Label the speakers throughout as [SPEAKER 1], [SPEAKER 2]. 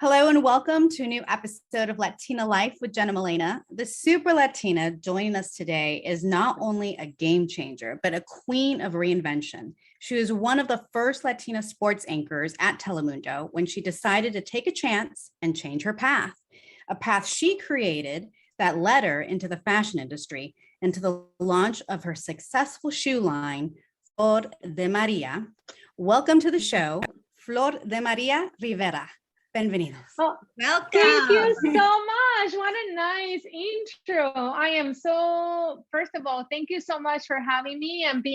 [SPEAKER 1] Hello and welcome to a new episode of Latina Life with Jenna Molina. The Super Latina joining us today is not only a game changer, but a queen of reinvention. She was one of the first Latina sports anchors at Telemundo when she decided to take a chance and change her path, a path she created that led her into the fashion industry and to the launch of her successful shoe line, Flor De Maria. Welcome to the show, Flor De Maria Rivera. Bienvenidos.
[SPEAKER 2] Oh,
[SPEAKER 3] welcome.
[SPEAKER 2] Thank you so much. What a nice intro. I am first of all, thank you so much for having me and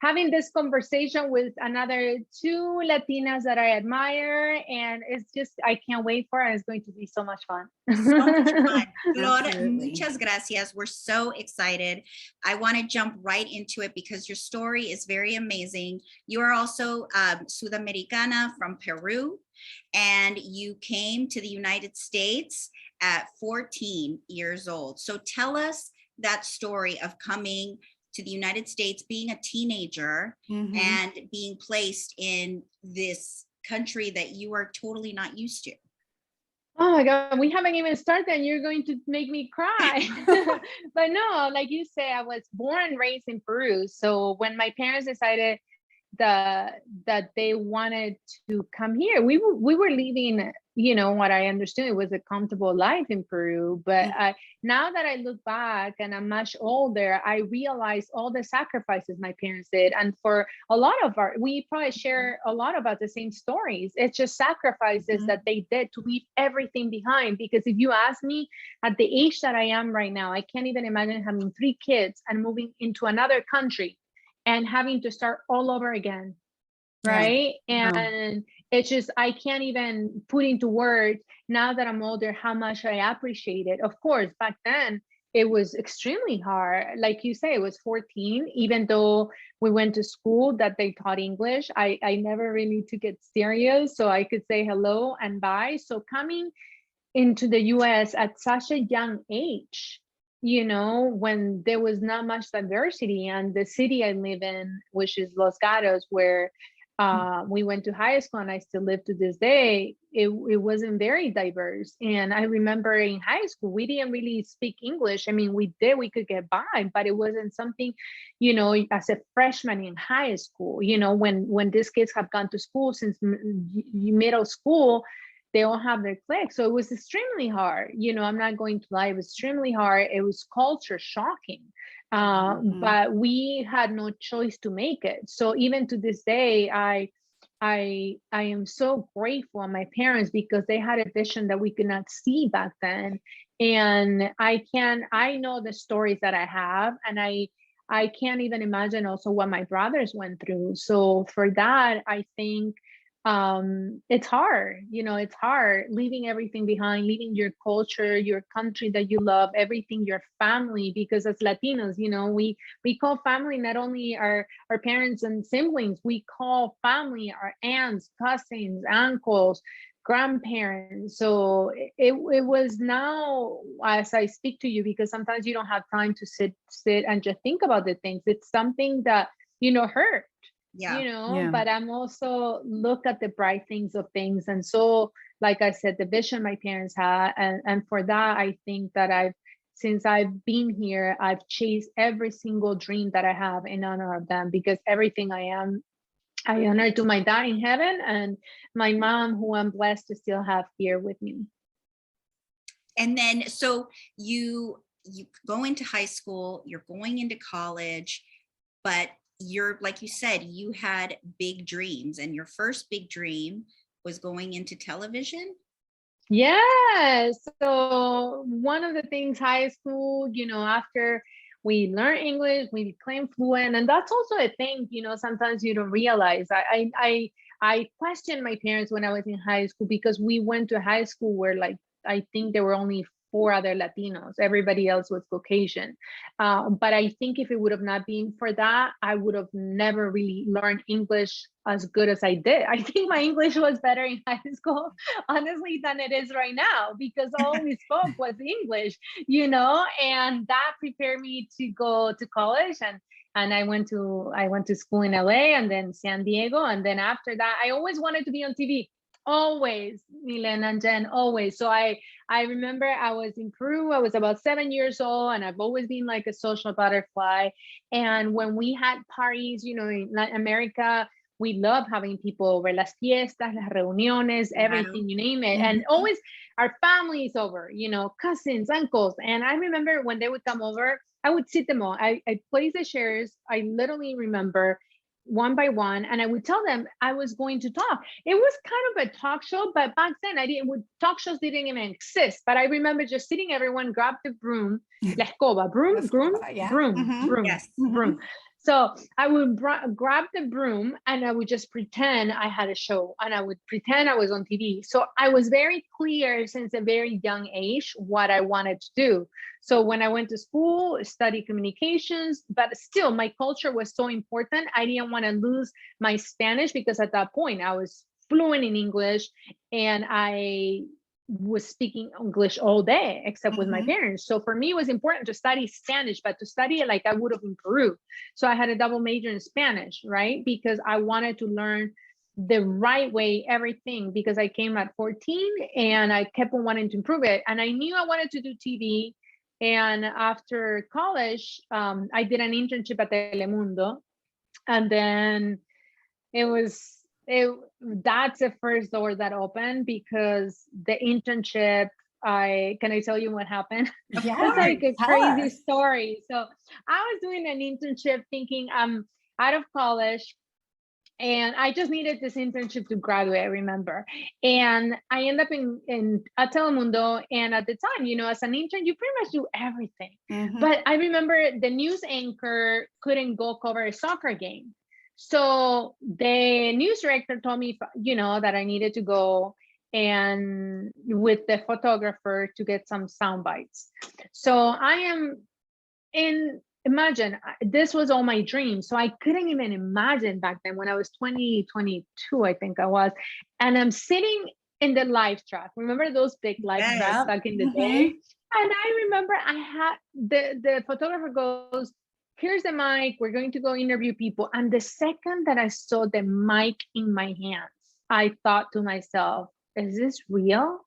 [SPEAKER 2] having this conversation with another two Latinas that I admire. And it's just, I can't wait for it. It's going to be so much fun.
[SPEAKER 3] So much fun. Flor, muchas gracias. We're so excited. I want to jump right into it because your story is very amazing. You are also Sudamericana from Peru, and you came to the United States at 14 years old. So tell us that story of coming to the United States, being a teenager, and being placed in this country that you are totally not used to.
[SPEAKER 2] Oh my God, we haven't even started and you're going to make me cry. But no, like you say, I was born and raised in Peru. So when my parents decided that they wanted to come here, we were living, what I understood, it was a comfortable life in Peru. But now that I look back and I'm much older, I realize all the sacrifices my parents did. And for a lot of we probably share a lot about the same stories. It's just sacrifices that they did to leave everything behind. Because if you ask me, at the age that I am right now, I can't even imagine having 3 kids and moving into another country and having to start all over again, right? And it's just, I can't even put into words now that I'm older how much I appreciate it. Of course, back then it was extremely hard. Like you say, it was 14, even though we went to school that they taught English, I never really took it serious, so I could say hello and bye. So coming into the US at such a young age, when there was not much diversity, and the city I live in, which is Los Gatos, where we went to high school and I still live to this day, it wasn't very diverse. And I remember in high school, we didn't really speak English. I mean, we could get by, but it wasn't something, as a freshman in high school, when these kids have gone to school since middle school, they all have their clique. So it was extremely hard. I'm not going to lie, it was extremely hard. It was culture shocking. But we had no choice to make it. So even to this day, I am so grateful on my parents because they had a vision that we could not see back then. And I know the stories that I have, and I can't even imagine also what my brothers went through. So for that, I think it's hard, it's hard leaving everything behind, leaving your culture, your country that you love, everything, your family, because as Latinos, we call family not only our parents and siblings, we call family our aunts, cousins, uncles, grandparents. So it was, now as I speak to you, because sometimes you don't have time to sit and just think about the things, it's something that hurt. But I'm also look at the bright things of things. And so, like I said, the vision my parents had, and for that, I think that since I've been here, I've chased every single dream that I have in honor of them, because everything I am, I honor to my dad in heaven and my mom, who I'm blessed to still have here with me.
[SPEAKER 3] And then, so you go into high school, you're going into college, but like you said, you had big dreams, and your first big dream was going into television.
[SPEAKER 2] Yes. So one of the things, high school, after we learn English, we became fluent, and that's also a thing, sometimes you don't realize. I questioned my parents when I was in high school, because we went to high school where, like, I think there were only 4 other Latinos. Everybody else was Caucasian. But I think if it would have not been for that, I would have never really learned English as good as I did. I think my English was better in high school, honestly, than it is right now, because all we spoke was English, and that prepared me to go to college. And I went to school in LA and then San Diego. And then after that, I always wanted to be on TV. Always, Milen and Jen, always. So I remember I was in Peru. I was about 7 years old, and I've always been like a social butterfly. And when we had parties, you know, in Latin America, we love having people over, las fiestas, las reuniones, everything, you name it. And always our families over, you know, cousins, uncles. And I remember when they would come over, I would sit them all. I placed the chairs. I literally remember one by one, and I would tell them I was going to talk. It was kind of a talk show, but back then talk shows didn't even exist. But I remember just sitting, everyone grab the broom, la escoba, broom, broom.
[SPEAKER 3] Yes.
[SPEAKER 2] Broom. So I would grab the broom and I would just pretend I had a show, and I would pretend I was on TV. So I was very clear since a very young age what I wanted to do. So when I went to school, studied communications, but still my culture was so important. I didn't want to lose my Spanish, because at that point I was fluent in English and I was speaking English all day, except with my parents. So for me, it was important to study Spanish, but to study it like I would have in Peru. So I had a double major in Spanish, right? Because I wanted to learn the right way, everything, because I came at 14 and I kept on wanting to improve it. And I knew I wanted to do TV. And after college, I did an internship at Telemundo. And then that's the first door that opened, because the internship, can I tell you what happened?
[SPEAKER 1] Yeah,
[SPEAKER 2] it's like a crazy story. So I was doing an internship thinking I'm out of college and I just needed this internship to graduate, I remember. And I ended up in at Telemundo. And at the time, you know, as an intern, you pretty much do everything. But I remember the news anchor couldn't go cover a soccer game. So the news director told me, you know, that I needed to go and with the photographer to get some sound bites. So I am imagine this was all my dreams. So I couldn't even imagine back then when I was 20, 22, I think I was. And I'm sitting in the live track. Remember those big live tracks back in the day? And I remember I had the photographer goes, here's the mic, we're going to go interview people. And the second that I saw the mic in my hands, I thought to myself, is this real?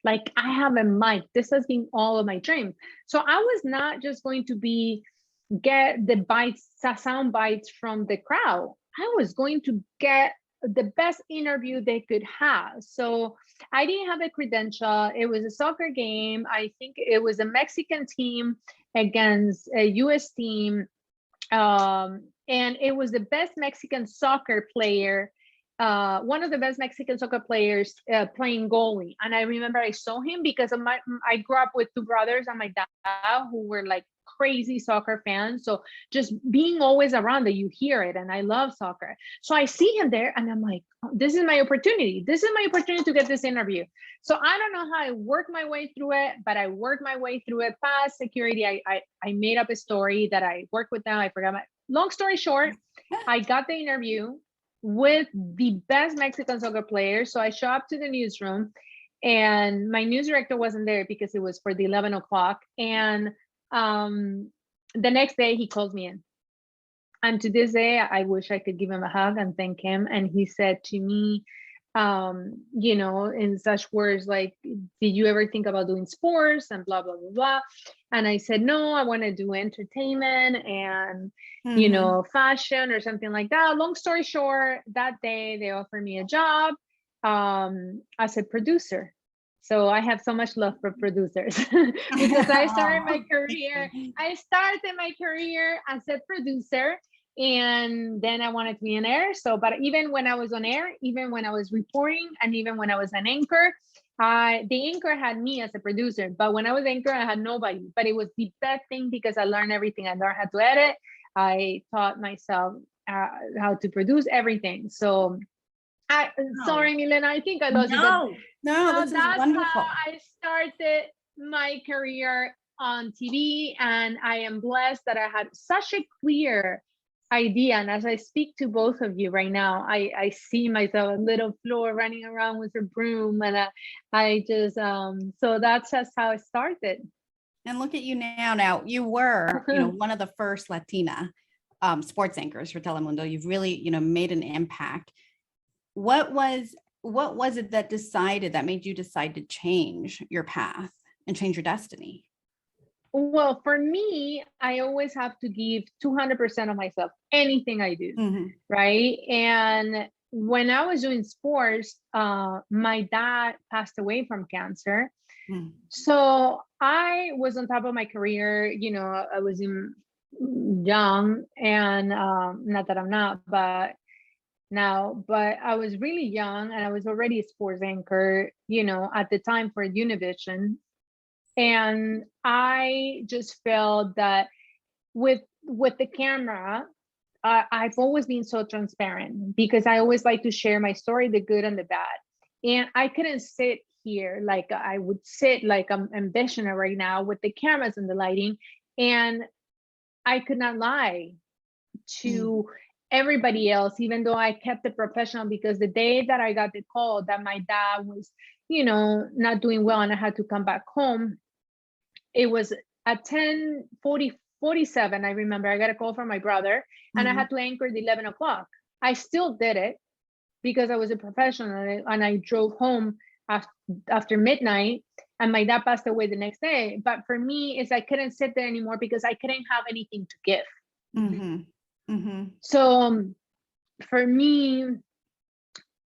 [SPEAKER 2] Like, I have a mic. This has been all of my dreams. So I was not just going to get the sound bites from the crowd. I was going to get the best interview they could have. So I didn't have a credential. It was a soccer game. I think it was a Mexican team against a US team. And it was the best Mexican soccer player, one of the best Mexican soccer players playing goalie. And I remember I saw him because I grew up with two brothers and my dad who were like crazy soccer fans. So just being always around that, you hear it. And I love soccer. So I see him there and I'm like, oh, this is my opportunity. This is my opportunity to get this interview. So I don't know how I worked my way through it, but I worked my way through it past security. I made up a story that I worked with them. I forgot long story short, I got the interview with the best Mexican soccer players. So I show up to the newsroom and my news director wasn't there because it was for the 11 o'clock. And the next day he calls me in. And to this day, I wish I could give him a hug and thank him. And he said to me, you know, in such words like, did you ever think about doing sports and blah, blah, blah, blah. And I said, no, I want to do entertainment and, you know, fashion or something like that. Long story short, that day they offered me a job as a producer. So I have so much love for producers because I started my career as a producer. And then I wanted to be on air. So, but even when I was on air, even when I was reporting, and even when I was an anchor, the anchor had me as a producer. But when I was anchor, I had nobody. But it was the best thing because I learned everything. I learned how to edit. I taught myself how to produce everything. So, sorry, Milena, I think I lost you.
[SPEAKER 1] No, this is wonderful.
[SPEAKER 2] How I started my career on TV, and I am blessed that I had such a clear idea. And as I speak to both of you right now, I see myself, a little Flor running around with her broom, and I just so that's just how it started.
[SPEAKER 1] And look at you now. Now you were, you know, one of the first Latina sports anchors for Telemundo. You've really, you know, made an impact. What was what was it that made you decide to change your path and change your destiny?
[SPEAKER 2] Well, for me, I always have to give 200% of myself, anything I do, right? And when I was doing sports, my dad passed away from cancer. So I was on top of my career, you know, I was young, and not that I'm not, but now, but I was really young, and I was already a sports anchor, you know, at the time for Univision. And I just felt that with the camera, I've always been so transparent because I always like to share my story, the good and the bad. And I couldn't sit here like I would sit like I'm envisioning right now with the cameras and the lighting, and I could not lie to everybody else, even though I kept it professional, because the day that I got the call that my dad was, you know, not doing well and I had to come back home, it was at 10:47. I remember I got a call from my brother, and I had to anchor at 11 o'clock. I still did it because I was a professional, and I drove home after midnight, and my dad passed away the next day. But for me, it's I couldn't sit there anymore because I couldn't have anything to give. So for me,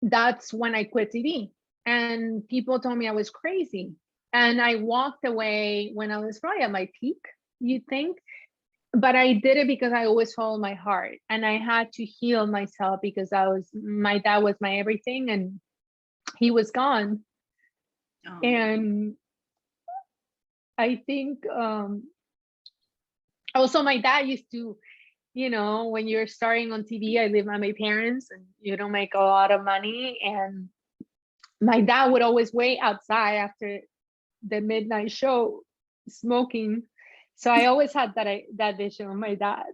[SPEAKER 2] that's when I quit TV, and people told me I was crazy. And I walked away when I was probably at my peak, you'd think. But I did it because I always followed my heart, and I had to heal myself because my dad was my everything, and he was gone. And I think also my dad used to, you know, when you're starting on TV, I live with my parents and you don't make a lot of money. And my dad would always wait outside after the midnight show smoking. So I always had that vision of my dad.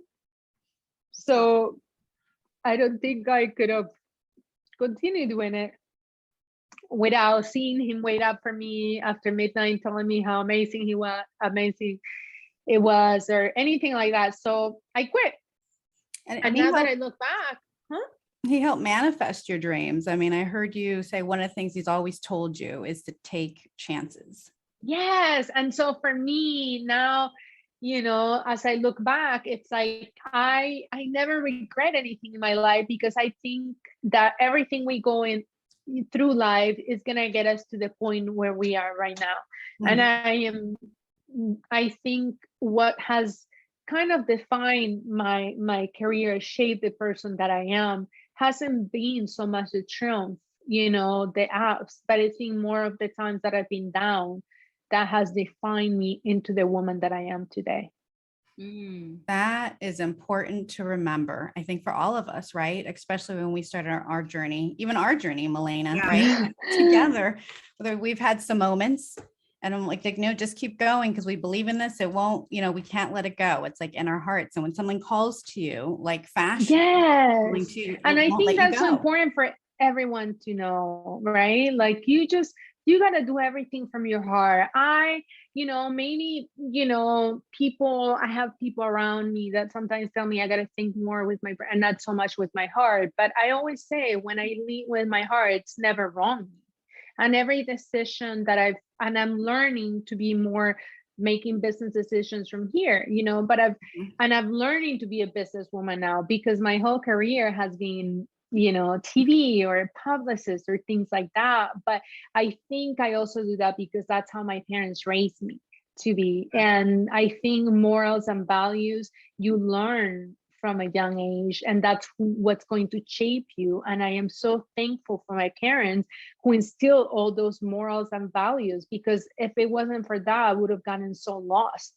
[SPEAKER 2] So I don't think I could have continued doing it without seeing him wait up for me after midnight, telling me how amazing it was, or anything like that. So I quit. And now that I look back,
[SPEAKER 1] he helped manifest your dreams. I mean, I heard you say one of the things he's always told you is to take chances.
[SPEAKER 2] Yes. And so for me now, you know, as I look back, it's like I never regret anything in my life, because I think that everything we go in through life is gonna get us to the point where we are right now. And I think what has kind of defined my career, shaped the person that I am, hasn't been so much the triumph, you know, the ups, but it's been more of the times that I've been down that has defined me into the woman that I am today.
[SPEAKER 1] That is important to remember, I think, for all of us, right? Especially when we started our journey, even our journey, Milena, right? Together, whether we've had some moments, and I'm like, no, just keep going, because we believe in this. It won't, you know, we can't let it go. It's like in our hearts. And when someone calls to you, like fashion,
[SPEAKER 2] and I think that's so important for everyone to know, right? Like you got to do everything from your heart. You know, maybe, you know, I have people around me that sometimes tell me I got to think more with my brain and not so much with my heart. But I always say, when I lead with my heart, it's never wrong. And every decision that I'm learning to be more making business decisions from here, you know, but I'm learning to be a businesswoman now, because my whole career has been, you know, TV or publicist or things like that. But I think I also do that because that's how my parents raised me to be. And I think morals and values you learn from a young age, and that's what's going to shape you. And I am so thankful for my parents who instilled all those morals and values, because if it wasn't for that, I would have gotten so lost.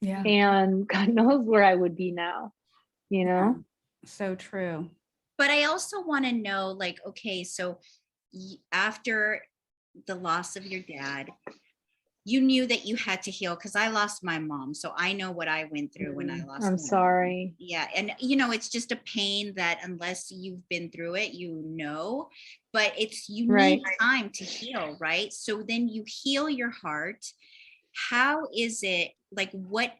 [SPEAKER 2] And God knows where I would be now, you know?
[SPEAKER 1] So true.
[SPEAKER 3] But I also want to know, like, okay, so after the loss of your dad, you knew that you had to heal, because I lost my mom. So I know what I went through when I lost my
[SPEAKER 2] I'm sorry.
[SPEAKER 3] mom. Yeah. And, you know, it's just a pain that unless you've been through it, you know, but you need time to heal, right? So then you heal your heart. How is it, like, what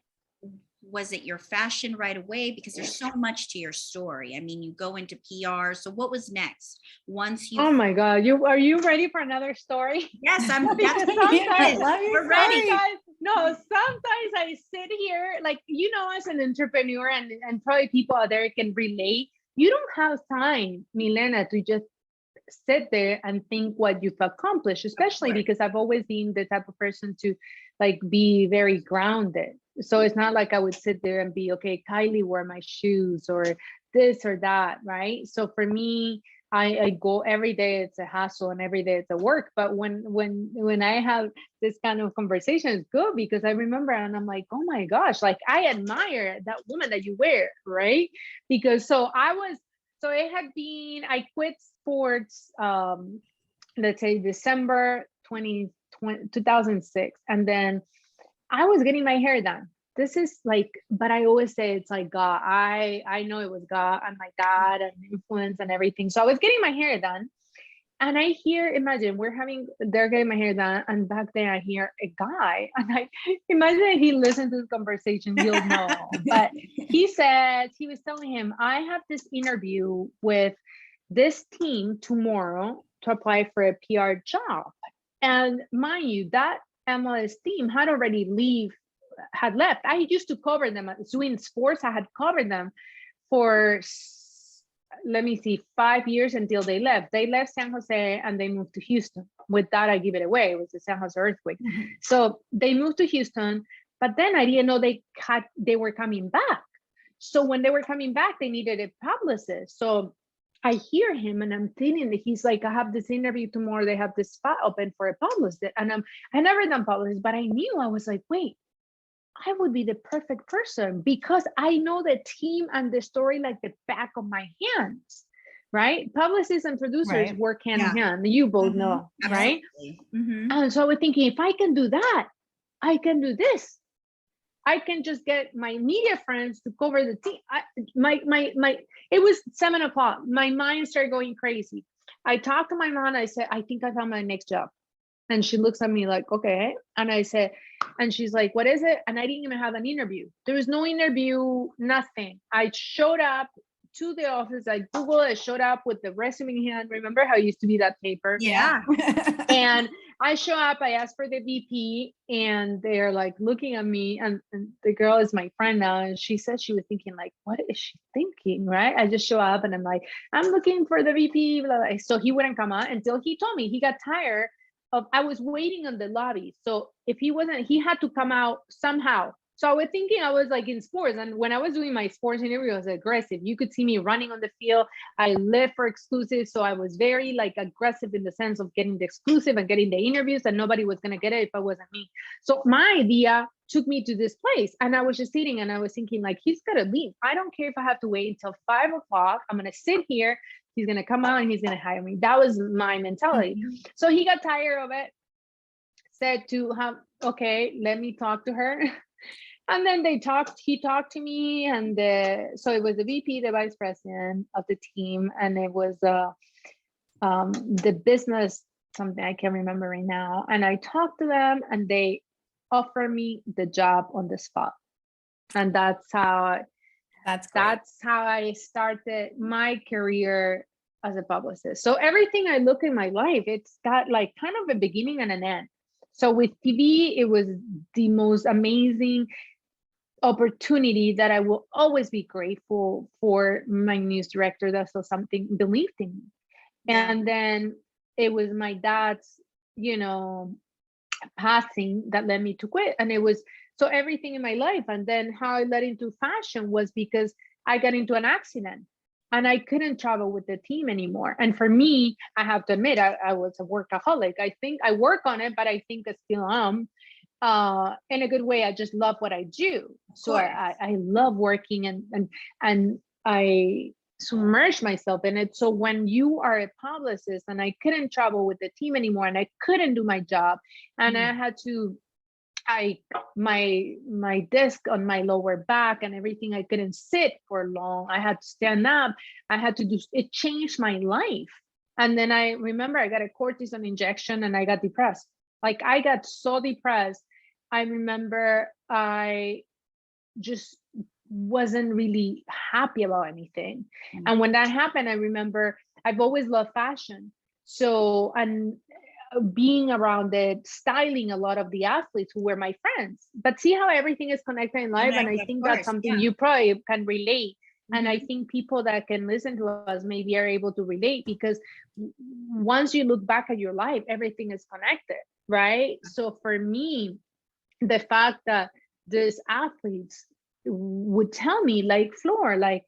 [SPEAKER 3] Was it your fashion right away? Because there's so much to your story. I mean, you go into PR. So what was next? Once you
[SPEAKER 2] Oh my God, are you ready for another story?
[SPEAKER 3] Yes, I'm
[SPEAKER 2] Because
[SPEAKER 3] sometimes we're ready.
[SPEAKER 2] Sometimes, no, sometimes I sit here, like, you know, as an entrepreneur, and probably people out there can relate. You don't have time, Milena, to just sit there and think what you've accomplished, especially because I've always been the type of person to like be very grounded. So it's not like I would sit there and be, okay, Kylie wore my shoes or this or that, right? So for me, I go every day, it's a hassle, and every day it's a work. But when I have this kind of conversation, it's good because I remember and I'm like, oh my gosh, like I admire that woman that you wear, right? Because so it had been, I quit sports, let's say December 2006. And then I was getting my hair done. This is like, but I always say it's like God. I know it was God and my dad and influence and everything. So I was getting my hair done. And I hear, imagine they're getting my hair done. And back then I hear a guy, and I imagine he listened to this conversation, he'll know. But he was telling him, I have this interview with this team tomorrow to apply for a PR job. And mind you, that MLS team had left. I used to cover them at Swing Sports. I had covered them for, let me see, 5 years until they left. They left San Jose and they moved to Houston. With that, I give it away. It was the San Jose earthquake. Mm-hmm. So they moved to Houston, but then I didn't know they were coming back. So when they were coming back, they needed a publicist. So I hear him and I'm thinking that he's like, I have this interview tomorrow. They have this spot open for a publicist. And I never done publicist, but I knew, I was like, wait, I would be the perfect person because I know the team and the story like the back of my hands, right? Publicists and producers work hand in hand. You both know, right? Mm-hmm. And so I was thinking, if I can do that, I can do this. I can just get my media friends to cover the team. It was 7:00. My mind started going crazy. I talked to my mom. I said, I think I found my next job. And she looks at me like, okay. And I said, and she's like, what is it? And I didn't even have an interview. There was no interview, nothing. I showed up to the office. I Googled, I showed up with the resume in hand. Remember how it used to be that paper?
[SPEAKER 3] Yeah.
[SPEAKER 2] And I show up, I ask for the VP, and they're like looking at me, and the girl is my friend now. And she said she was thinking like, what is she thinking? Right. I just show up and I'm like, I'm looking for the VP. Blah, blah. So he wouldn't come out until he told me. He got tired of, I was waiting on the lobby. So if he wasn't, he had to come out somehow. So I was thinking I was like in sports. And when I was doing my sports interview, I was aggressive. You could see me running on the field. I live for exclusive. So I was very like aggressive in the sense of getting the exclusive and getting the interviews, and nobody was going to get it if it wasn't me. So my idea took me to this place, and I was just sitting and I was thinking like, he's got to leave. I don't care if I have to wait until 5:00. I'm going to sit here. He's going to come out and he's going to hire me. That was my mentality. Mm-hmm. So he got tired of it, said to him, okay, let me talk to her. And then he talked to me, and so it was the VP, the vice president of the team, and it was the business, something I can't remember right now. And I talked to them, and they offered me the job on the spot. And that's how I started my career as a publicist. So everything I look in my life, it's got like kind of a beginning and an end. So with TV, it was the most amazing opportunity that I will always be grateful for my news director that saw something, believed in me. Yeah. And then it was my dad's, passing that led me to quit. And it was so everything in my life. And then how I led into fashion was because I got into an accident and I couldn't travel with the team anymore. And for me, I have to admit, I was a workaholic. I think I work on it, but I think I still am. In a good way. I just love what I do. So I love working and I submerge myself in it. So when you are a publicist and I couldn't travel with the team anymore and I couldn't do my job and I had to, my disc on my lower back and everything, I couldn't sit for long. I had to stand up. I had to do, it changed my life. And then I remember I got a cortisone injection and I got depressed. Like I got so depressed. I remember I just wasn't really happy about anything. And when that happened, I remember I've always loved fashion. So, and being around it, styling a lot of the athletes who were my friends. But see how everything is connected in life. And I think that's something you probably can relate. And I think people that can listen to us maybe are able to relate, because once you look back at your life, everything is connected, right? So for me, the fact that these athletes would tell me, like, Flor, like,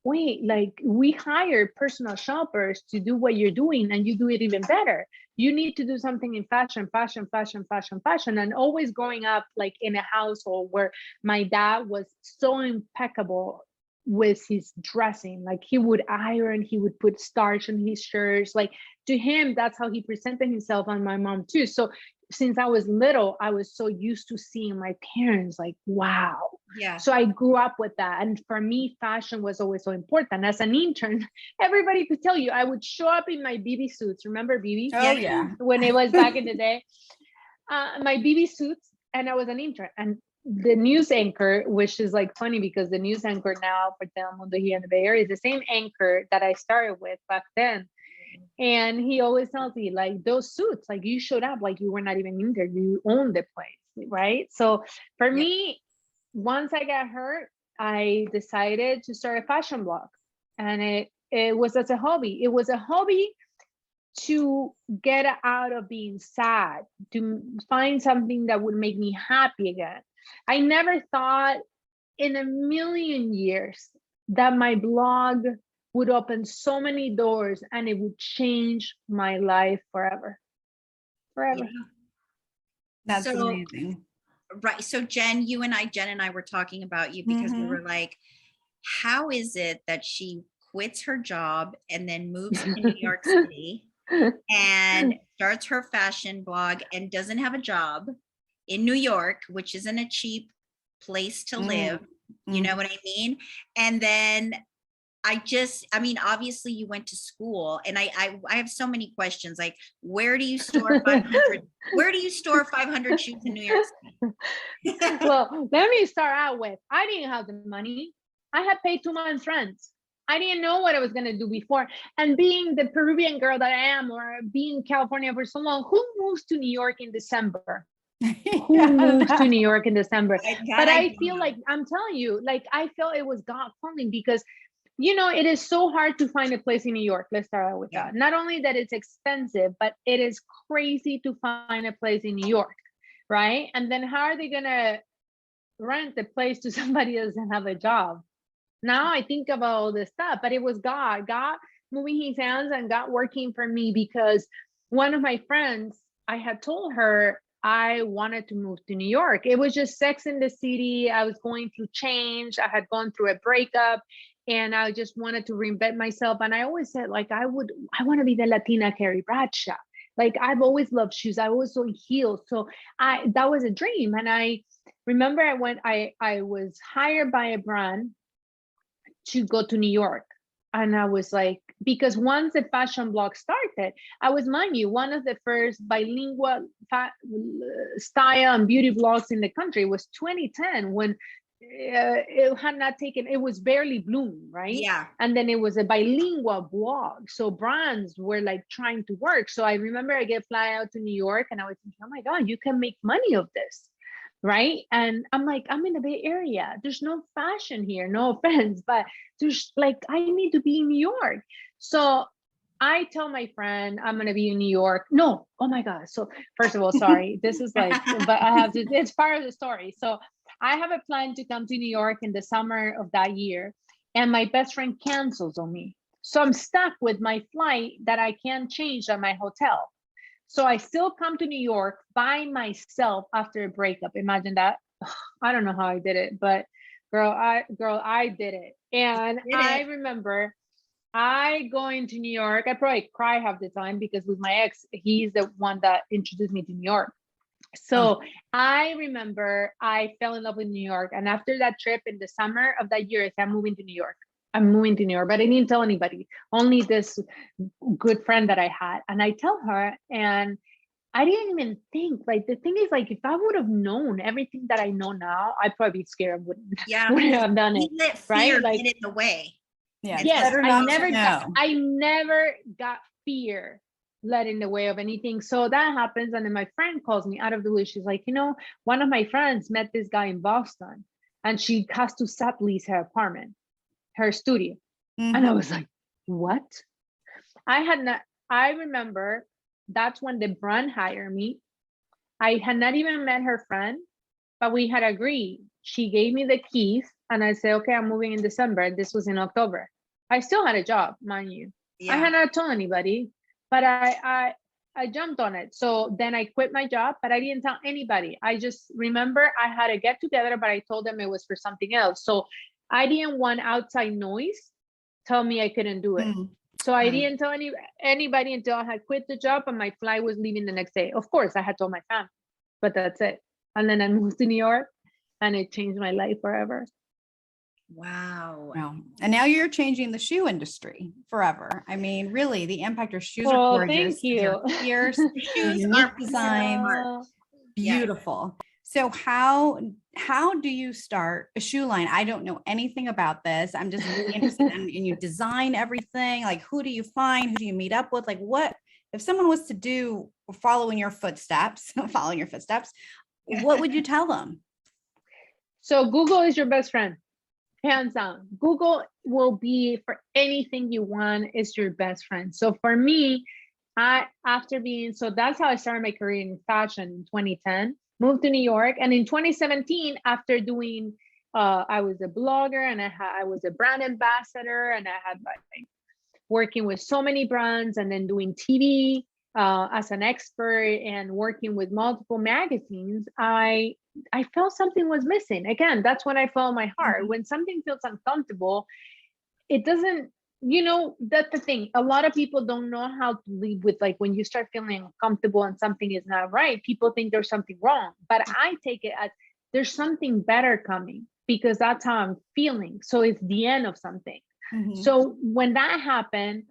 [SPEAKER 2] wait, like, we hire personal shoppers to do what you're doing and you do it even better. You need to do something in fashion. And always growing up like in a household where my dad was so impeccable with his dressing. Like, he would iron, he would put starch in his shirts. Like, to him, that's how he presented himself, and my mom too. So since I was little, I was so used to seeing my parents like, wow.
[SPEAKER 3] Yeah.
[SPEAKER 2] So I grew up with that. And for me, fashion was always so important. As an intern, everybody could tell you, I would show up in my BB suits. Remember BB?
[SPEAKER 1] Oh, yeah.
[SPEAKER 2] When it was back in the day. My BB suits, and I was an intern. And the news anchor, which is like funny because the news anchor now for Telemundo here in the Bay Area is the same anchor that I started with back then. And he always tells me, like, those suits, like, you showed up like you were not even in there, you owned the place, right? So for me, once I got hurt, I decided to start a fashion blog. And it was as a hobby. It was a hobby to get out of being sad, to find something that would make me happy again. I never thought in a million years that my blog would open so many doors and it would change my life forever.
[SPEAKER 3] Yeah.
[SPEAKER 1] That's amazing.
[SPEAKER 3] Right. So Jen and I were talking about you because we were like, how is it that she quits her job and then moves to New York City and starts her fashion blog and doesn't have a job in New York, which isn't a cheap place to live. You know what I mean? And then obviously you went to school, and I have so many questions. Like, where do you store 500? Where do you store 500 shoes in New York City?
[SPEAKER 2] Well, let me start out with, I didn't have the money. I had paid 2 months rent. I didn't know what I was going to do before. And being the Peruvian girl that I am, or being in California for so long, who moves to New York in December? Who moves to New York in December? But I feel like, I'm telling you, like, I felt it was God calling, because you know, it is so hard to find a place in New York. Let's start out with that. Not only that it's expensive, but it is crazy to find a place in New York, right? And then how are they going to rent the place to somebody who doesn't have a job? Now I think about all this stuff, but it was God moving his hands and God working for me, because one of my friends, I had told her I wanted to move to New York. It was just Sex in the City. I was going through change. I had gone through a breakup. And I just wanted to reinvent myself. And I always said, like, I want to be the Latina Carrie Bradshaw. Like, I've always loved shoes. I always saw heels. So that was a dream. And I remember I was hired by a brand to go to New York. And I was like, because once the fashion blog started, I was, mind you, one of the first bilingual style and beauty blogs in the country. It was 2010 when it had not taken, it was barely bloom, right?
[SPEAKER 3] Yeah.
[SPEAKER 2] And then it was a bilingual blog, so brands were like trying to work. So I remember I get fly out to New York, and I was thinking, oh my God, you can make money of this, right? And I'm like, I'm in the Bay Area, there's no fashion here, no offense, but there's like, I need to be in New York. So I tell my friend I'm gonna be in New York. No, oh my God. So first of all, sorry, this is like, but I have to, it's part of the story. So I have a plan to come to New York in the summer of that year, and my best friend cancels on me. So I'm stuck with my flight that I can't change at my hotel. So I still come to New York by myself after a breakup. Imagine that. I don't know how I did it, but I did it. And I remember I going to New York. I probably cry half the time because with my ex, he's the one that introduced me to New York. So I remember I fell in love with New York. And after that trip in the summer of that year, I said, I'm moving to New York. I'm moving to New York, but I didn't tell anybody, only this good friend that I had. And I tell her, and I didn't even think, like, the thing is, like, if I would have known everything that I know now, I'd probably be scared and wouldn't have done it.
[SPEAKER 3] We let
[SPEAKER 2] right?
[SPEAKER 3] fear
[SPEAKER 2] Like,
[SPEAKER 3] get in the way.
[SPEAKER 1] Yeah.
[SPEAKER 2] yes,
[SPEAKER 1] Better
[SPEAKER 2] I
[SPEAKER 1] not
[SPEAKER 2] never
[SPEAKER 1] to
[SPEAKER 2] got,
[SPEAKER 1] know.
[SPEAKER 2] I never got fear led in the way of anything. So that happens. And then my friend calls me out of the blue. She's like, one of my friends met this guy in Boston and she has to sublease her apartment, her studio. And I was like, what? I remember that's when the brand hired me. I had not even met her friend, but we had agreed. She gave me the keys and I said, okay, I'm moving in December. This was in October. I still had a job, mind you. I had not told anybody, but I jumped on it. So then I quit my job, but I didn't tell anybody. I just remember I had a get together, but I told them it was for something else. So I didn't want outside noise tell me I couldn't do it. So I didn't tell anybody until I had quit the job and my flight was leaving the next day. Of course, I had told my family, but that's it. And then I moved to New York and it changed my life forever.
[SPEAKER 3] Wow.
[SPEAKER 1] And now you're changing the shoe industry forever. I mean, really, the impact, your shoes are gorgeous.
[SPEAKER 2] Thank you.
[SPEAKER 1] Fierce,
[SPEAKER 3] Shoes
[SPEAKER 1] unique
[SPEAKER 3] are
[SPEAKER 1] designs, beautiful. So how do you start a shoe line? I don't know anything about this. I'm just really interested in you design everything. Like, who do you find? Who do you meet up with? Like, what if someone was to follow your footsteps, what would you tell them?
[SPEAKER 2] So Google is your best friend, hands down. Google will be for anything you want. Is your best friend. So for me, so that's how I started my career in fashion in 2010. Moved to New York, and in 2017, after doing, I was a blogger and I was a brand ambassador, and I had like working with so many brands, and then doing TV as an expert and working with multiple magazines. I felt something was missing. Again, that's when I felt my heart. When something feels uncomfortable, it doesn't. That's the thing. A lot of people don't know how to live with, like, when you start feeling uncomfortable and something is not right, people think there's something wrong. But I take it as there's something better coming because that's how I'm feeling. So it's the end of something. So when that happened,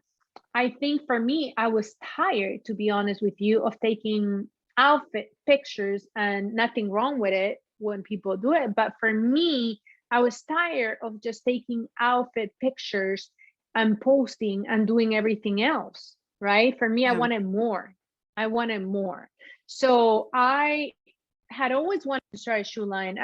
[SPEAKER 2] I think for me, I was tired, to be honest with you, of taking outfit pictures, and nothing wrong with it when people do it. But for me, I was tired of just taking outfit pictures and posting and doing everything else, right? For me, I wanted more. So I had always wanted to start a shoe line.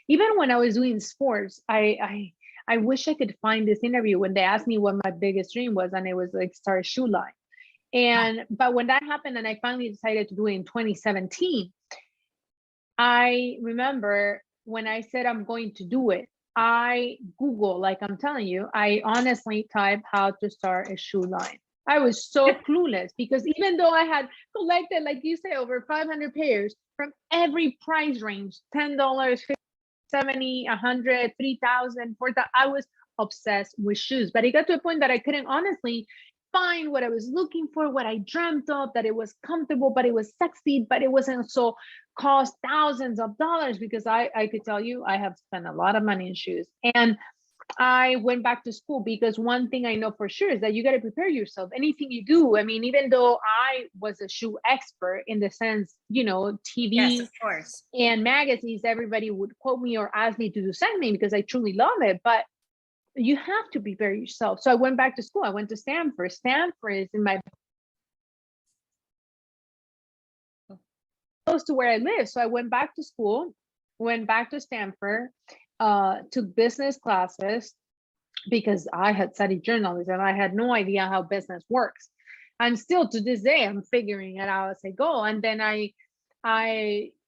[SPEAKER 2] Even when I was doing sports, I wish I could find this interview when they asked me what my biggest dream was, and it was like start a shoe line. But when that happened and I finally decided to do it in 2017, I remember when I said I'm going to do it, I Google, like I'm telling you, I honestly typed how to start a shoe line. I was so clueless because even though I had collected, like you say, over 500 pairs from every price range, $10, $50, $70, $100, $3,000, $4,000, I was obsessed with shoes. But it got to a point that I couldn't honestly find what I was looking for, what I dreamt of, that it was comfortable, but it was sexy, but it wasn't so cost thousands of dollars, because I could tell you, I have spent a lot of money in shoes. And I went back to school because one thing I know for sure is that you got to prepare yourself. Anything you do, I mean, even though I was a shoe expert in the sense, TV
[SPEAKER 3] yes, of course,
[SPEAKER 2] and magazines, everybody would quote me or ask me to do something because I truly love it. But you have to prepare yourself. So I went back to school. I went to Stanford. Stanford is in my close to where I live. So I went back to school, went back to Stanford, took business classes because I had studied journalism. I had no idea how business works. And still to this day, I'm figuring it out as I go. And then I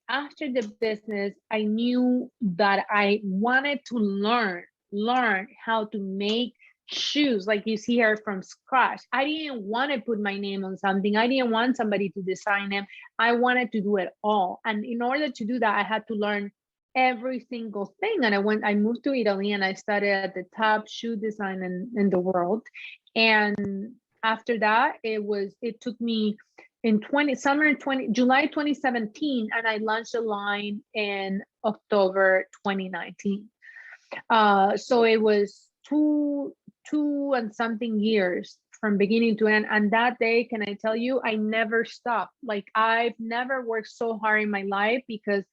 [SPEAKER 2] after the business, I knew that I wanted to learn how to make shoes like you see here from scratch. I didn't want to put my name on something. I didn't want somebody to design them. I wanted to do it all. And in order to do that, I had to learn every single thing. And I moved to Italy and I studied at the top shoe design in the world. And after that, it took me July 2017, and I launched a line in October 2019. So it was two and something years from beginning to end. And that day, can I tell you, I never stopped. Like, I've never worked so hard in my life because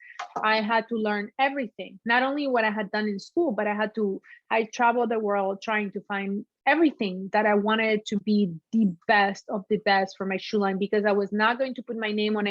[SPEAKER 2] I had to learn everything, not only what I had done in school, but I traveled the world trying to find everything that I wanted to be the best of the best for my shoe line, because I was not going to put my name on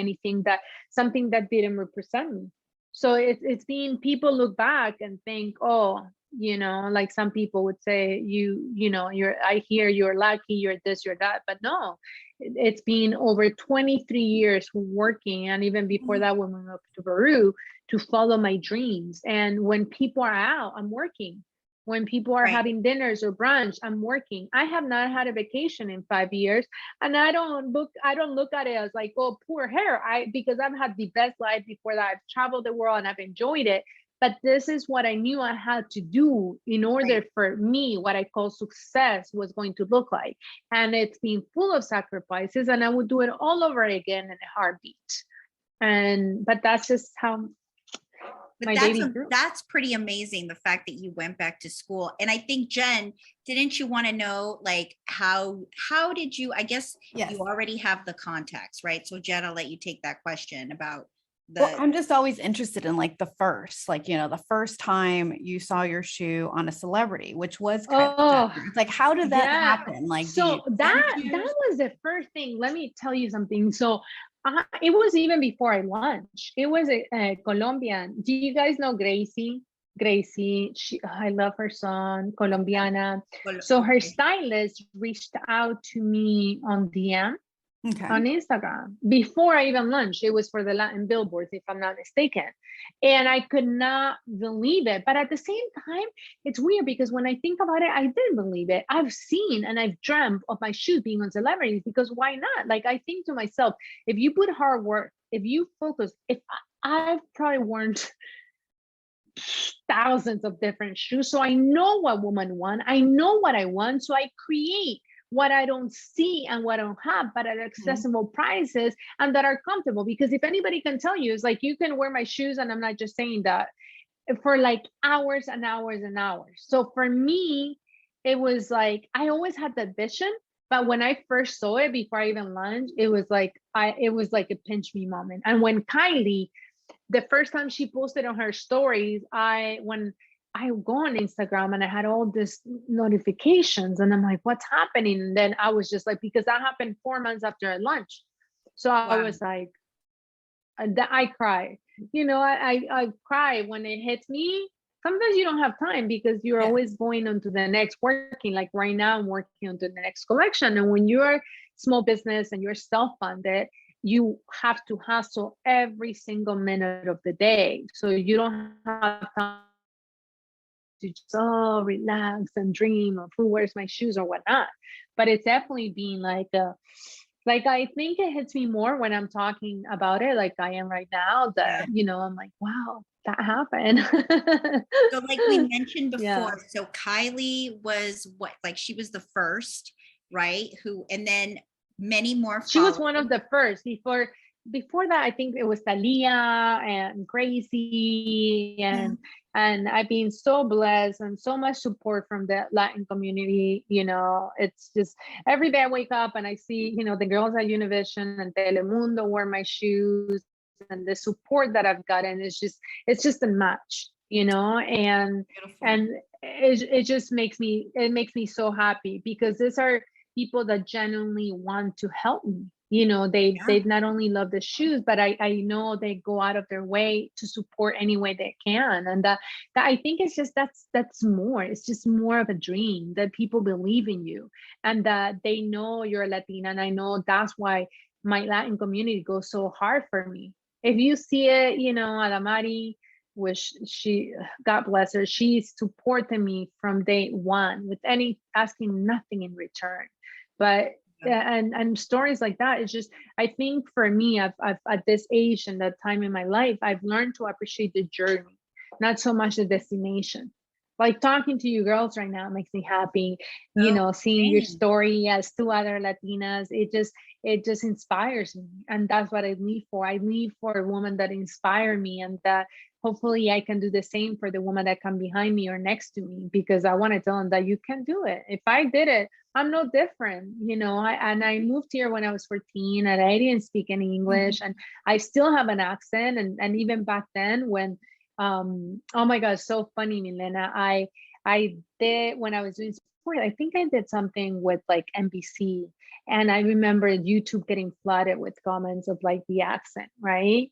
[SPEAKER 2] something that didn't represent me. So it's been, people look back and think, oh, like some people would say, I hear you're lucky, you're this, you're that. But no, it's been over 23 years working. And even before that, when we moved to Peru, to follow my dreams. And when people are out, I'm working. When people are having dinners or brunch, I'm working. I have not had a vacation in 5 years, and I don't look at it as like, oh, poor hair. Because I've had the best life before that. I've traveled the world and I've enjoyed it. But this is what I knew I had to do in order for me, what I call success, was going to look like. And it's been full of sacrifices, and I would do it all over again in a heartbeat. But that's just how. But
[SPEAKER 3] that's pretty amazing, the fact that you went back to school. And I think, Jen, didn't you want to know, like, how did you, I guess you already have the contacts, right? So Jen, I'll let you take that question about
[SPEAKER 1] well, I'm just always interested in like the first time you saw your shoe on a celebrity, which was kind of like, how did that happen? Like,
[SPEAKER 2] so that was the first thing. Let me tell you something. So it was even before I launched. It was a Colombian. Do you guys know Gracie? Gracie, I love her song, Colombiana. So her stylist reached out to me on DM on Instagram before I even launched. It was for the Latin billboards, if I'm not mistaken. And I could not believe it. But at the same time, it's weird because when I think about it, I didn't believe it. I've seen and I've dreamt of my shoes being on celebrities, because why not? Like, I think to myself, if you put hard work, if you focus, I've probably worn thousands of different shoes. So I know what women want. I know what I want. So I create what I don't see and what I don't have, but at accessible prices and that are comfortable. Because if anybody can tell you, it's like, you can wear my shoes, and I'm not just saying that, for like hours and hours and hours. So for me, it was like, I always had that vision, but when I first saw it before I even launched, it was like a pinch me moment. And when Kylie, the first time she posted on her stories, when I go on Instagram and I had all these notifications, and I'm like, what's happening? And then I was just like, because that happened 4 months after I launched. So I was like, I cry. I cry when it hits me. Sometimes you don't have time because you're always going on to the next working. Like right now, I'm working on to the next collection. And when you're small business and you're self-funded, you have to hustle every single minute of the day. So you don't have time to just relax and dream of who wears my shoes or whatnot. But it's definitely been like I think it hits me more when I'm talking about it, like I am right now, that I'm like, wow, that happened.
[SPEAKER 3] So like we mentioned before, so Kylie was she was the first, right? And then many more
[SPEAKER 2] she was one of the first. Before that, I think it was Thalia and Crazy, and I've been so blessed and so much support from the Latin community. It's just every day I wake up and I see, the girls at Univision and Telemundo wear my shoes, and the support that I've gotten is just unmatched, and it just makes me so happy, because these are people that genuinely want to help me. They not only love the shoes, but I know they go out of their way to support any way they can. And that I think it's just, that's more, it's just more of a dream, that people believe in you and that they know you're a Latina. And I know that's why my Latin community goes so hard for me. If you see it, Adamari, which God bless her, she supported me from day one with asking nothing in return. But and stories like that, it's just, I think for me, I've at this age and that time in my life, I've learned to appreciate the journey, not so much the destination. Like talking to you girls right now makes me happy. Seeing your story as two other Latinas, it just inspires me. And that's what I live for. I live for a woman that inspire me and that hopefully I can do the same for the woman that come behind me or next to me, because I want to tell them that you can do it. If I did it, I'm no different. I moved here when I was 14 and I didn't speak any English, and I still have an accent. And even back then when, oh my God, so funny, Milena. I did, when I was doing sport, I think I did something with like NBC. And I remember YouTube getting flooded with comments of like the accent, right?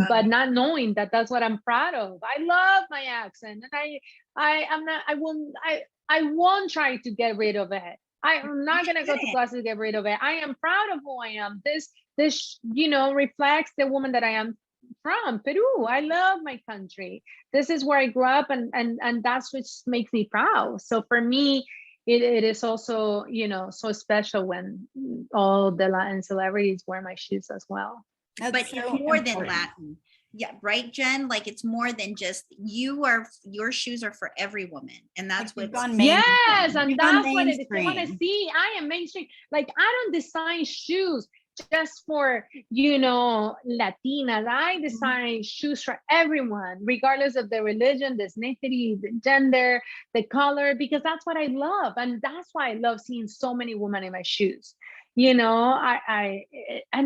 [SPEAKER 2] But not knowing that that's what I'm proud of. I love my accent, and I won't try to get rid of it. I'm not gonna go to classes to get rid of it. I am proud of who I am. This reflects the woman that I am from Peru. I love my country. This is where I grew up, and that's what makes me proud. So for me, it is also, so special when all the Latin celebrities wear my shoes as well.
[SPEAKER 3] But it's more than Latin. Yeah, right, Jen? Like, it's more than just your shoes are for every woman. And that's what's
[SPEAKER 2] gone mainstream. Yes, and that's what it is. You want to see, I am mainstream. Like, I don't design shoes just for, Latinas. I design shoes for everyone, regardless of the religion, the ethnicity, the gender, the color, because that's what I love. And that's why I love seeing so many women in my shoes. And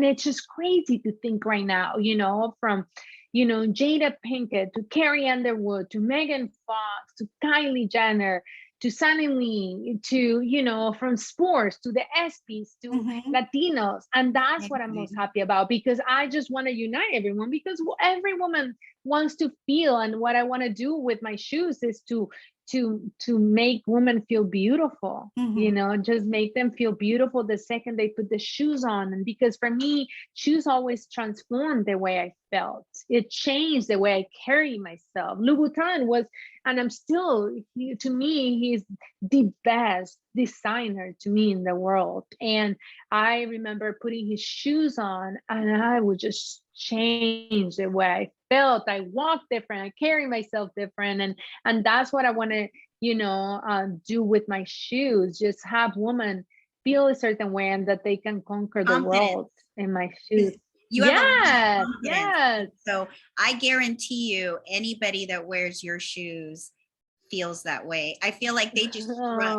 [SPEAKER 2] it's just crazy to think right now, from, Jada Pinkett to Carrie Underwood to Megan Fox to Kylie Jenner to Sunny Lee to, from sports to the ESPYs to Latinos. And that's what I'm most happy about, because I just want to unite everyone, because every woman wants to feel. And what I want to do with my shoes is to make women feel beautiful, just make them feel beautiful the second they put the shoes on. And because for me, shoes always transformed the way I felt. It changed the way I carry myself. Louboutin was, and I'm still, to me, he's the best designer to me in the world. And I remember putting his shoes on and I would just change the way I felt. I walk different, I carry myself different. And that's what I want to, do with my shoes, just have women feel a certain way and that they can conquer the world in my shoes. Yes.
[SPEAKER 3] So I guarantee you, anybody that wears your shoes feels that way. I feel like they just strut.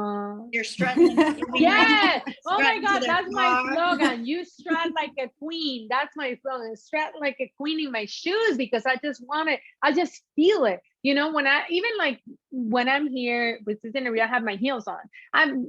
[SPEAKER 3] They're strutting.
[SPEAKER 2] Yes. Oh my God, that's my slogan. You strut like a queen. That's my slogan. Strut like a queen in my shoes, because I just want it. I just feel it. When I'm here with Sister Maria, I have my heels on.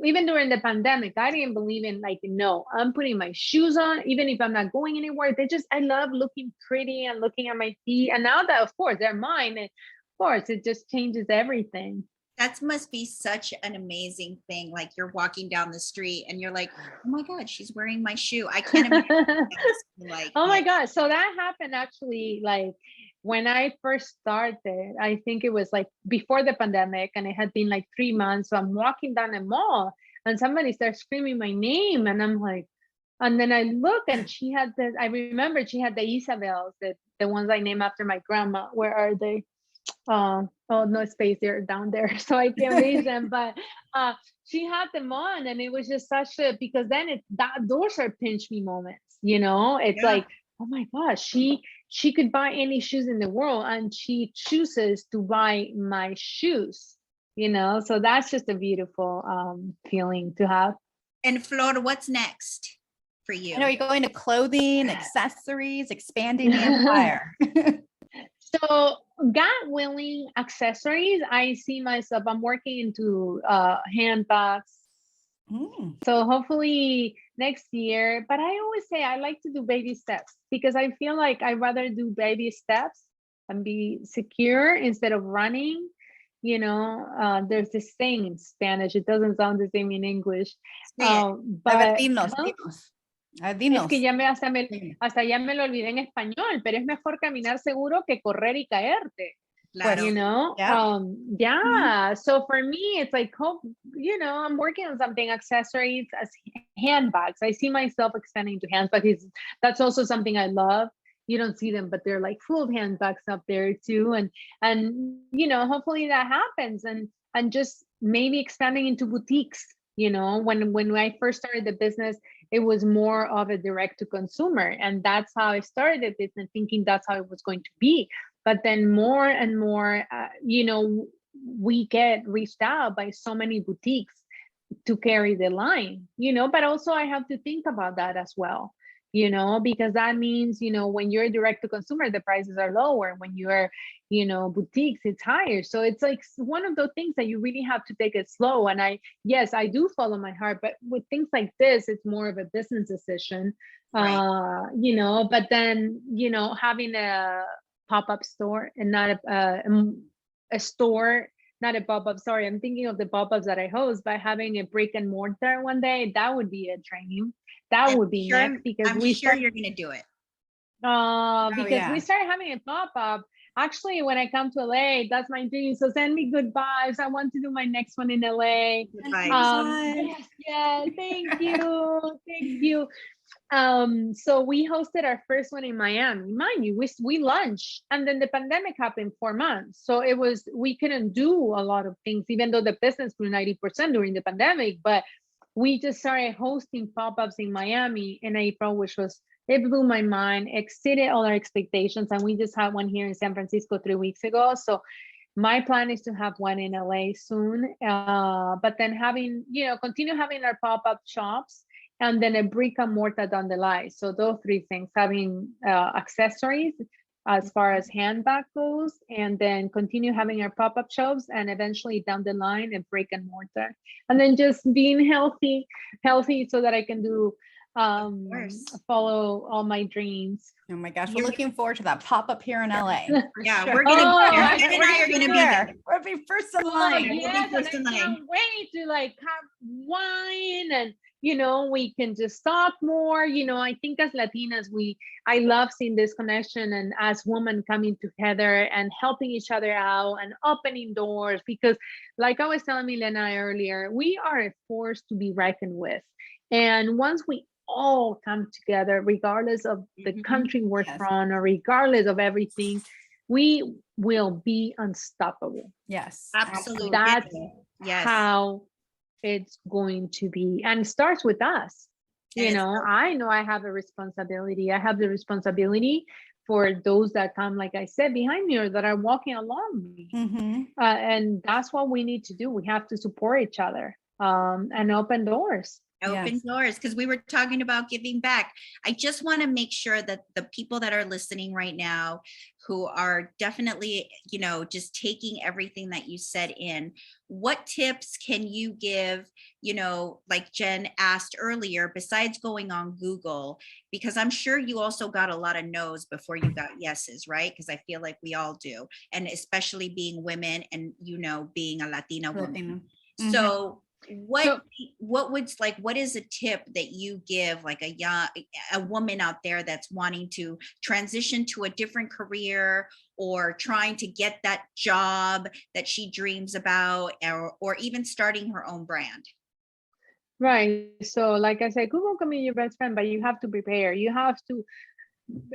[SPEAKER 2] Even during the pandemic, I didn't believe in I'm putting my shoes on, even if I'm not going anywhere. I love looking pretty and looking at my feet. And now that, of course, they're mine, and of course, it just changes everything.
[SPEAKER 3] That must be such an amazing thing. Like, you're walking down the street and you're like, oh my God, she's wearing my shoe. I can't imagine.
[SPEAKER 2] Oh my God. So that happened actually, like, when I first started, I think it was like before the pandemic, and it had been like 3 months. So I'm walking down a mall and somebody starts screaming my name, and I'm like, and then I look, and I remember she had the Isabels, the ones I named after my grandma. Where are they? Oh, no space, they're down there, so I can't read them. But she had them on, and it was just because then those are pinch me moments. It's like, oh my gosh, she could buy any shoes in the world, and she chooses to buy my shoes. So that's just a beautiful feeling to have.
[SPEAKER 3] And Flor, what's next for you?
[SPEAKER 1] Are you going to clothing, accessories, expanding the empire?
[SPEAKER 2] So, God willing, accessories. I see myself, I'm working into handbags. So hopefully next year, but I always say I like to do baby steps, because I feel like I'd rather do baby steps and be secure instead of running. There's this thing in Spanish. It doesn't sound the same in English. But es que hasta ya me lo olvidé en español, pero es mejor caminar seguro que correr y caerte.
[SPEAKER 3] Claro.
[SPEAKER 2] So for me, it's like, I'm working on something, accessories as handbags. I see myself expanding to handbags. That's also something I love. You don't see them, but they're like full of handbags up there too. And hopefully that happens, and just maybe expanding into boutiques. When I first started the business, it was more of a direct to consumer. And that's how I started the business, thinking that's how it was going to be. But then more and more, we get reached out by so many boutiques to carry the line, but also I have to think about that as well, because that means, when you're direct to consumer, the prices are lower. When you're, boutiques, it's higher. So it's like one of those things that you really have to take it slow. And I do follow my heart, but with things like this, it's more of a business decision,
[SPEAKER 3] Right.
[SPEAKER 2] But then, having a pop-up store and not a store, not a pop-up, sorry, I'm thinking of the pop-ups that I host, by having a brick and mortar one day, that would be a dream. That would be next, because
[SPEAKER 3] I'm sure you're going to do it.
[SPEAKER 2] Because we started having a pop-up. Actually, when I come to LA, that's my dream. So send me good vibes. I want to do my next one in LA.
[SPEAKER 3] Good vibes.
[SPEAKER 2] Yeah, thank you. Thank you. So we hosted our first one in Miami. Mind you, we launched, and then the pandemic happened 4 months. So we couldn't do a lot of things, even though the business grew 90% during the pandemic. But we just started hosting pop-ups in Miami in April, it blew my mind, exceeded all our expectations. And we just had one here in San Francisco 3 weeks ago. So my plan is to have one in LA soon. But then continue having our pop-up shops, and then a brick and mortar down the line. So those 3 things, having accessories as far as handbag goes, and then continue having our pop-up shops, and eventually down the line, a brick and mortar. And then just being healthy so that I can do follow all my dreams.
[SPEAKER 1] Oh my gosh, we're looking forward to that pop-up here in LA.
[SPEAKER 3] Yeah,
[SPEAKER 1] sure.
[SPEAKER 3] we're gonna Jen and I are gonna be there.
[SPEAKER 1] We'll be first in line.
[SPEAKER 2] Yes, I can't wait to have wine, and we can just talk more. I think as Latinas, I love seeing this connection, and as women coming together and helping each other out and opening doors, because like I was telling Milena earlier, we are a force to be reckoned with. And once we all come together, regardless of the country we're from, or regardless of everything, we will be unstoppable.
[SPEAKER 1] Yes,
[SPEAKER 3] absolutely.
[SPEAKER 2] That's how it's going to be, and it starts with us. I know I have a responsibility. I have the responsibility for those that come, like I said, behind me, or that are walking along me. And that's what we need to do. We have to support each other and open doors.
[SPEAKER 3] Doors, because we were talking about giving back. I just want to make sure that the people that are listening right now, who are definitely, just taking everything that you said in, what tips can you give, like Jen asked earlier, besides going on Google, because I'm sure you also got a lot of no's before you got yeses, right? Because I feel like we all do, and especially being women and, being a Latina woman. So what is a tip that you give, like a woman out there that's wanting to transition to a different career, or trying to get that job that she dreams about, or even starting her own brand?
[SPEAKER 2] Right. So like I said, Google can be your best friend, but you have to prepare. You have to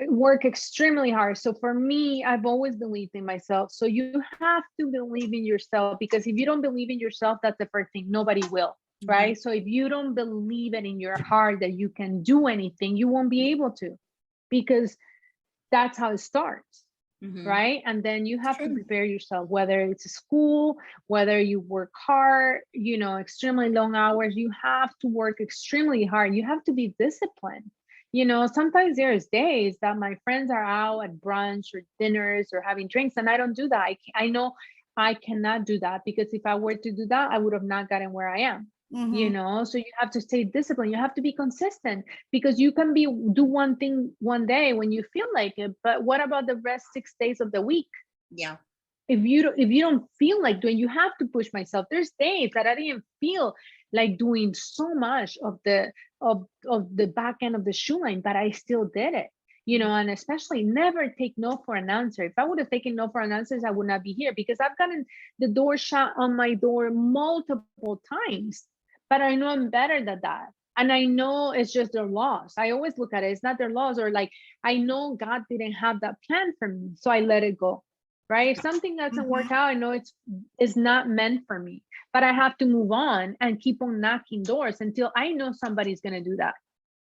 [SPEAKER 2] work extremely hard. So for me, I've always believed in myself. So you have to believe in yourself, because if you don't believe in yourself, that's the first thing. Nobody will, right? So if you don't believe it in your heart that you can do anything, you won't be able to, because that's how it starts, right? And then you have to prepare yourself, whether it's a school, whether you work hard, extremely long hours. You have to work extremely hard. You have to be disciplined. Sometimes there's days that my friends are out at brunch or dinners or having drinks, and I don't do that. I know I cannot do that, because if I were to do that, I would have not gotten where I am. So you have to stay disciplined. You have to be consistent, because you can do one thing one day when you feel like it, but what about the rest 6 days of the week?
[SPEAKER 3] Yeah.
[SPEAKER 2] If you don't feel like doing, you have to push myself. There's days that I didn't feel like doing so much of the back end of the shoe line, but I still did it. And especially never take no for an answer. If I would have taken no for an answer, I would not be here, because I've gotten the door shut on my door multiple times, but I know I'm better than that. And I know it's just their loss. I always look at it, it's not their loss, or like, I know God didn't have that plan for me, so I let it go. Right? If something doesn't work out, I know it's not meant for me, but I have to move on and keep on knocking doors until I know somebody's going to do that.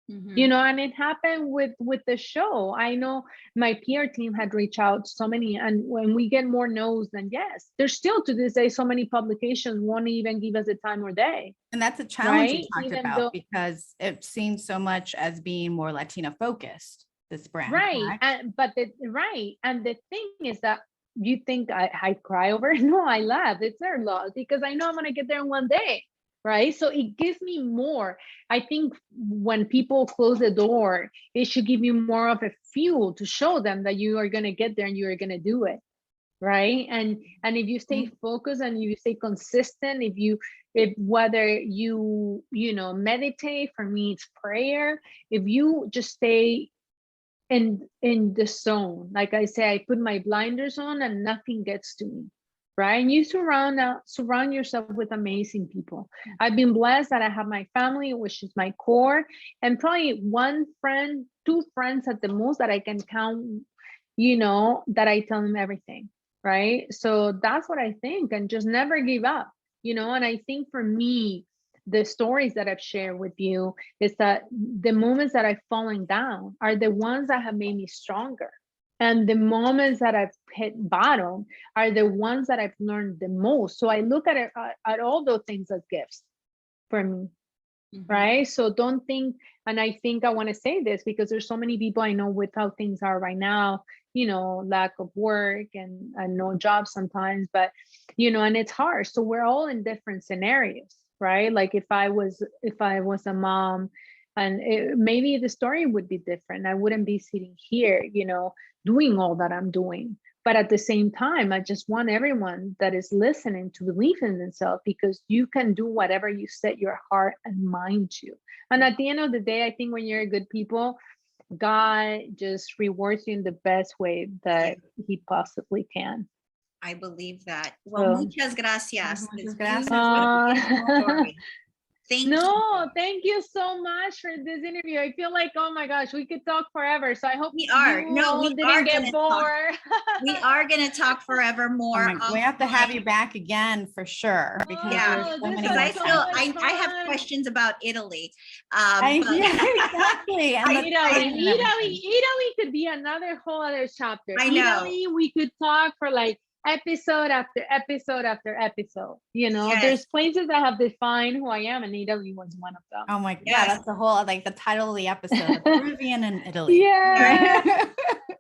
[SPEAKER 2] You know, and it happened with the show. I know my PR team had reached out so many, and when we get more no's than yes, there's still to this day so many publications won't even give us a time or day.
[SPEAKER 1] And that's a challenge
[SPEAKER 2] Right?
[SPEAKER 1] you talked
[SPEAKER 2] Even
[SPEAKER 1] about
[SPEAKER 2] though-
[SPEAKER 1] because it seems so much as being more Latina focused, this brand.
[SPEAKER 2] Right.
[SPEAKER 1] correct?
[SPEAKER 2] And the thing is that you think I cry over it? No, I laugh. It's their loss because I know I'm gonna get there in one day. Right. So it gives me more. I think when people close the door, it should give you more of a fuel to show them that you are gonna get there and you are gonna do it. Right. And if you stay focused and you stay consistent, if whether you know, meditate, for me it's prayer, if you just stay in the zone, like I say, I put my blinders on and nothing gets to me. Right. And you surround yourself with amazing people. I've been blessed that I have my family, which is my core, and probably one friend, two friends at the most that I can count, you know, that I tell them everything. Right. So that's what I think, and just never give up, you know. And I think for me, the stories that I've shared with you is that the moments that I've fallen down are the ones that have made me stronger. And the moments that I've hit bottom are the ones that I've learned the most. So I look at it, at all those things as gifts for me. Right. So don't think, and I think I want to say this because there's so many people I know with how things are right now, you know, lack of work and no job sometimes, but, you know, and it's hard. So we're all in different scenarios, right? Like if I was a mom, and maybe the story would be different. I wouldn't be sitting here, you know, doing all that I'm doing. But at the same time, I just want everyone that is listening to believe in themselves, because you can do whatever you set your heart and mind to. And at the end of the day, I think when you're a good people, God just rewards you in the best way that he possibly can.
[SPEAKER 3] I believe that. Well,
[SPEAKER 2] So-
[SPEAKER 3] muchas gracias.
[SPEAKER 1] Muchas
[SPEAKER 3] It's
[SPEAKER 1] gracias.
[SPEAKER 3] beautiful story. Thank
[SPEAKER 2] No,
[SPEAKER 3] you.
[SPEAKER 2] thank you so much for this interview. I feel like, oh my gosh, we could talk forever. So I hope
[SPEAKER 3] We are.
[SPEAKER 2] you
[SPEAKER 3] No,
[SPEAKER 2] all
[SPEAKER 3] we
[SPEAKER 2] didn't
[SPEAKER 3] are
[SPEAKER 2] get
[SPEAKER 3] gonna talk.
[SPEAKER 2] bored.
[SPEAKER 3] We are going to talk forever more.
[SPEAKER 1] We have to have
[SPEAKER 3] offline.
[SPEAKER 1] you back again for sure. Because
[SPEAKER 3] Yeah,
[SPEAKER 1] there's so
[SPEAKER 2] this
[SPEAKER 1] many
[SPEAKER 3] because I
[SPEAKER 2] was
[SPEAKER 1] more
[SPEAKER 2] so
[SPEAKER 3] still,
[SPEAKER 1] things.
[SPEAKER 2] much
[SPEAKER 3] I have
[SPEAKER 2] fun.
[SPEAKER 3] questions about Italy.
[SPEAKER 1] Thank
[SPEAKER 3] But-
[SPEAKER 1] you. Exactly. And the
[SPEAKER 2] Italy,
[SPEAKER 1] timing and everything.
[SPEAKER 2] Italy could be another whole other chapter.
[SPEAKER 3] I know.
[SPEAKER 2] Italy, we could talk for like episode after episode after episode. You know,
[SPEAKER 3] Yes.
[SPEAKER 2] there's places that have defined who I am, and Italy was one of them.
[SPEAKER 1] Oh my God,
[SPEAKER 3] Yes.
[SPEAKER 1] that's the whole, like the title of the episode, Peruvian and Italy.
[SPEAKER 2] Yeah,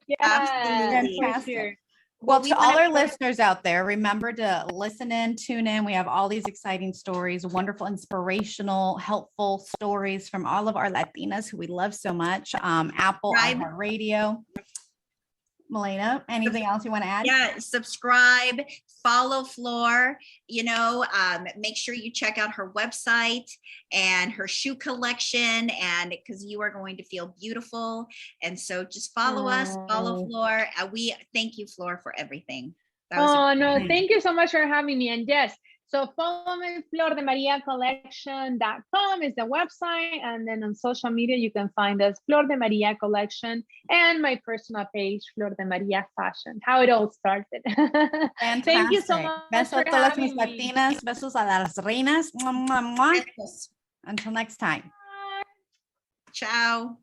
[SPEAKER 2] yeah,
[SPEAKER 3] Absolutely.
[SPEAKER 2] for
[SPEAKER 1] Fantastic.
[SPEAKER 2] sure.
[SPEAKER 1] Well,
[SPEAKER 3] we
[SPEAKER 1] to all
[SPEAKER 3] wanna
[SPEAKER 1] our
[SPEAKER 3] put-
[SPEAKER 1] listeners out there, remember to listen in, tune in. We have all these exciting stories, wonderful, inspirational, helpful stories from all of our Latinas who we love so much. Apple,
[SPEAKER 3] Subscribe.
[SPEAKER 1] Radio. Melena, anything else you want to add?
[SPEAKER 3] Yeah, subscribe, follow Flor, you know, make sure you check out her website and her shoe collection, and because you are going to feel beautiful. And so just follow us, follow
[SPEAKER 2] Oh.
[SPEAKER 3] Flor. We thank you, Flor, for everything. That was
[SPEAKER 2] Oh no,
[SPEAKER 1] amazing.
[SPEAKER 2] thank you so much for having me. And yes, so follow me, flordemariacollection.com is the website. And then on social media, you can find us Flor de Maria Collection and my personal page, Flor de Maria Fashion, how it all started. Thank you so
[SPEAKER 1] Fantastic.
[SPEAKER 2] much
[SPEAKER 1] Besos
[SPEAKER 2] for
[SPEAKER 1] a todas mis
[SPEAKER 2] having me.
[SPEAKER 1] Latinas. Besos a las reinas. Mua, mua, mua.
[SPEAKER 3] Yes.
[SPEAKER 1] Until next time.
[SPEAKER 3] Ciao.